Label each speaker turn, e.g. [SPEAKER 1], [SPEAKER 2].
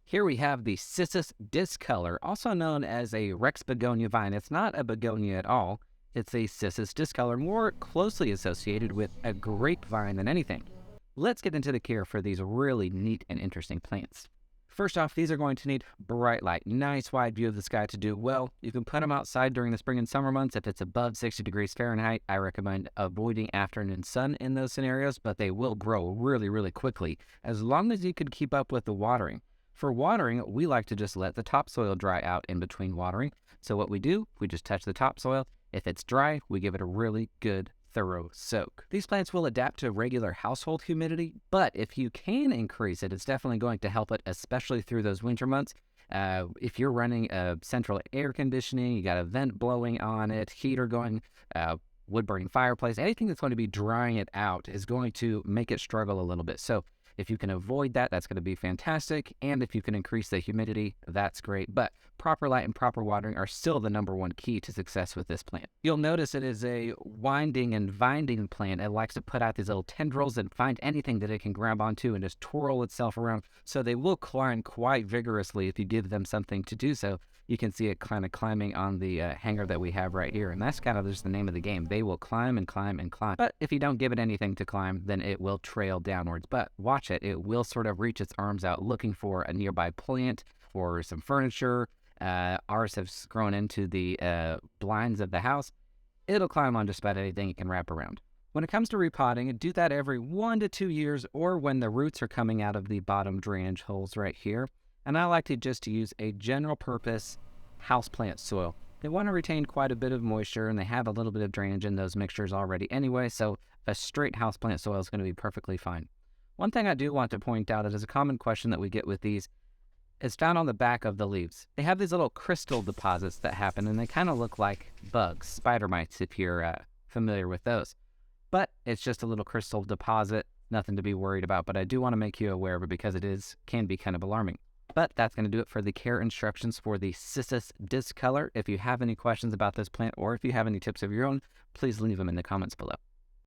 [SPEAKER 1] Here we have the Cissus Discolor, also known as a Rex begonia vine. It's not a begonia at all. It's a Cissus Discolor, more closely associated with a grapevine than anything. Let's get into the care for these really neat and interesting plants. First off, these are going to need bright light, nice wide view of the sky to do well. You can put them outside during the spring and summer months. If it's above 60 degrees Fahrenheit, I recommend avoiding afternoon sun in those scenarios, but they will grow really quickly as long as you can keep up with the watering. For watering, we like to just let the topsoil dry out in between watering. So what we do, we just touch the topsoil. If it's dry, we give it a really good, thorough soak. These plants will adapt to regular household humidity, but if you can increase it, it's definitely going to help it, especially through those winter months. If you're running a central air conditioning, you got a vent blowing on it, heater going, wood burning fireplace, anything that's going to be drying it out is going to make it struggle a little bit. So if you can avoid that, that's going to be fantastic. And if you can increase the humidity, that's great. But proper light and proper watering are still the number one key to success with this plant. You'll notice it is a winding and vinding plant. It likes to put out these little tendrils and find anything that it can grab onto and just twirl itself around. So they will climb quite vigorously if you give them something to do so. You can see it kind of climbing on the hanger that we have right here. And that's kind of just the name of the game. They will climb and climb and climb. But if you don't give it anything to climb, then it will trail downwards. But watch it. It will sort of reach its arms out looking for a nearby plant or some furniture. Ours have grown into the blinds of the house. It'll climb on just about anything it can wrap around. When it comes to repotting, do that every 1 to 2 years or when the roots are coming out of the bottom drainage holes right here. And I like to just use a general purpose houseplant soil. They want to retain quite a bit of moisture and they have a little bit of drainage in those mixtures already anyway, so a straight houseplant soil is going to be perfectly fine. One thing I do want to point out that is a common question that we get with these is found on the back of the leaves. They have these little crystal deposits that happen and they kind of look like bugs, spider mites if you're familiar with those. But it's just a little crystal deposit, nothing to be worried about, but I do want to make you aware of it because can be kind of alarming. But that's going to do it for the care instructions for the Cissus Discolor. If you have any questions about this plant or if you have any tips of your own, please leave them in the comments below.